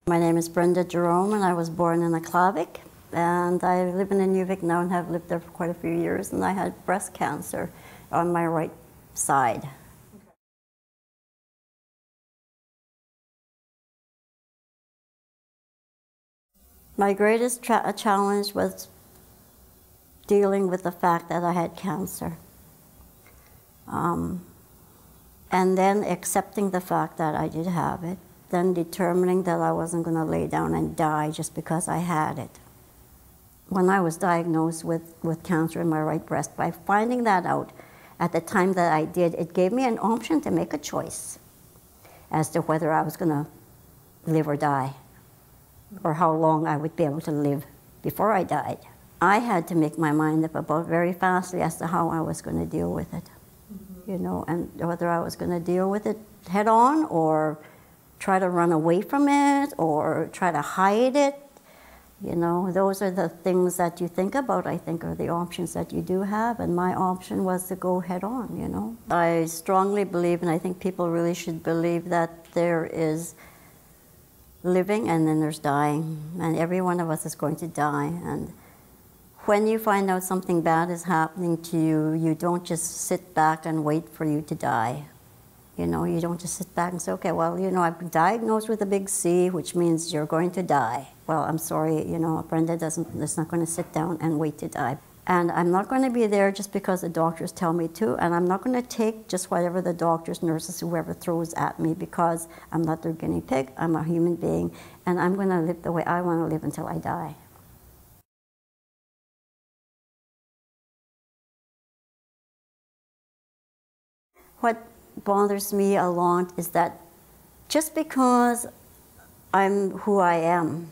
My name is Brenda Jerome, and I was born in Aklavik, and I live in Inuvik now and have lived there for quite a few years, and I had breast cancer on my right side. My greatest challenge was dealing with the fact that I had cancer. And then accepting the fact that I did have it, then determining that I wasn't going to lay down and die just because I had it. When I was diagnosed with cancer in my right breast, by finding that out at the time that I did, it gave me an option to make a choice as to whether I was going to live or die, or how long I would be able to live before I died. I had to make my mind up about very fastly as to how I was going to deal with it, you know, and whether I was going to deal with it head on or try to run away from it or try to hide it. You know, those are the things that you think about, I think, are the options that you do have, and my option was to go head on, you know. I strongly believe, and I think people really should believe, that there is living and then there's dying, and every one of us is going to die. And when you find out something bad is happening to you, you don't just sit back and wait for you to die. You know, you don't just sit back and say, okay, well, you know, I've been diagnosed with a big C, which means you're going to die. Well, I'm sorry, you know, Brenda is not going to sit down and wait to die. And I'm not going to be there just because the doctors tell me to, and I'm not going to take just whatever the doctors, nurses, whoever throws at me, because I'm not their guinea pig. I'm a human being, and I'm going to live the way I want to live until I die. What bothers me a lot is that just because I'm who I am,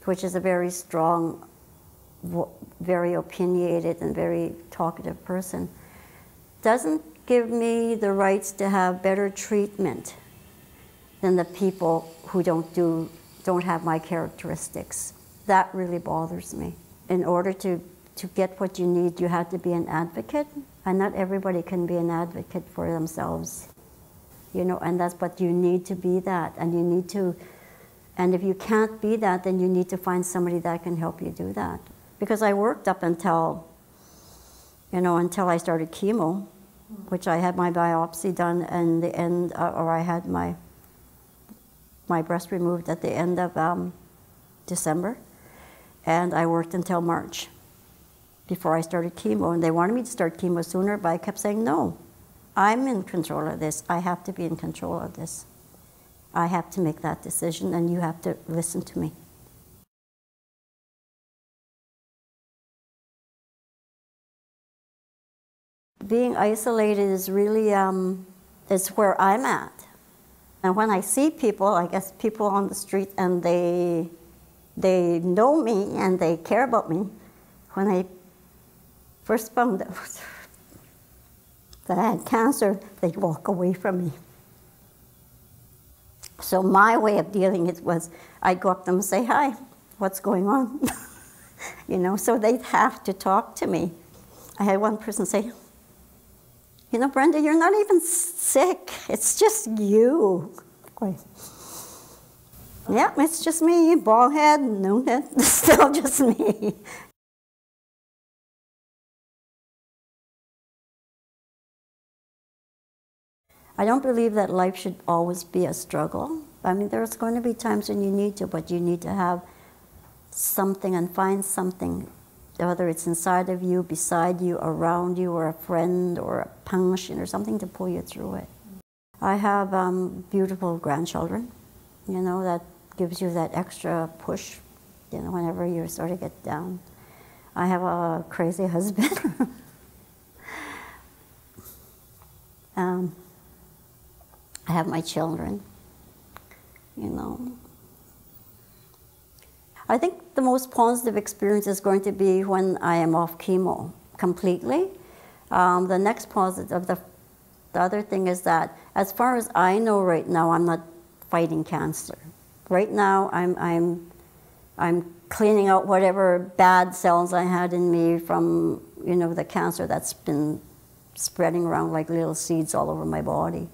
which is a very strong, very opinionated and very talkative person, doesn't give me the rights to have better treatment than the people who don't have my characteristics. That really bothers me. In order to get what you need, you have to be an advocate, and not everybody can be an advocate for themselves. You know, and that's what you need to be that, and you need to, and if you can't be that, then you need to find somebody that can help you do that. Because I worked up until, you know, until I started chemo, which I had my biopsy done in the end, or I had my breast removed at the end of December, and I worked until March before I started chemo, and they wanted me to start chemo sooner, but I kept saying, no, I'm in control of this. I have to be in control of this. I have to make that decision, and you have to listen to me. Being isolated is really, is where I'm at. And when I see people, I guess people on the street, and they know me and they care about me, when I first found out that I had cancer, they'd walk away from me. So my way of dealing it was, I'd go up to them and say, hi, what's going on? You know, so they'd have to talk to me. I had one person say, you know, Brenda, you're not even sick. It's just you. Okay. Yeah, it's just me, bald head, no head, still just me. I don't believe that life should always be a struggle. I mean, there's going to be times when you need to, but you need to have something and find something, whether it's inside of you, beside you, around you, or a friend, or a pension, or something to pull you through it. I have beautiful grandchildren, you know, that gives you that extra push, you know, whenever you sort of get down. I have a crazy husband. I have my children, you know. I think the most positive experience is going to be when I am off chemo completely. The next positive, the other thing is that, as far as I know right now, I'm not fighting cancer. Right now, I'm cleaning out whatever bad cells I had in me from, you know, the cancer that's been spreading around like little seeds all over my body.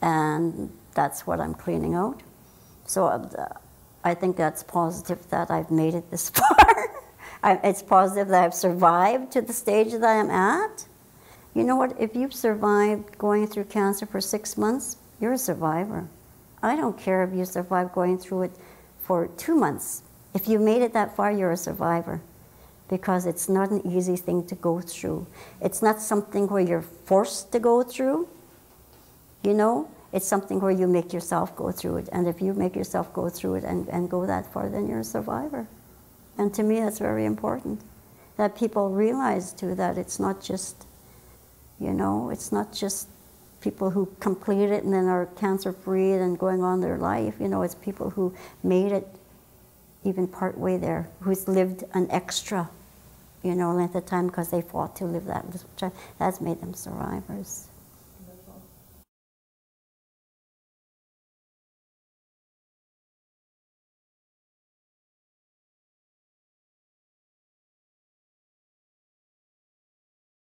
And that's what I'm cleaning out. So I think that's positive that I've made it this far. It's positive that I've survived to the stage that I'm at. You know what? If you've survived going through cancer for 6 months, you're a survivor. I don't care if you survived going through it for 2 months. If you made it that far, you're a survivor. Because it's not an easy thing to go through. It's not something where you're forced to go through. You know? It's something where you make yourself go through it. And if you make yourself go through it and go that far, then you're a survivor. And to me, that's very important. That people realize, too, that it's not just, you know, it's not just people who complete it and then are cancer-free and going on their life. You know, it's people who made it even part way there, who's lived an extra, you know, length of time because they fought to live that time. That's made them survivors.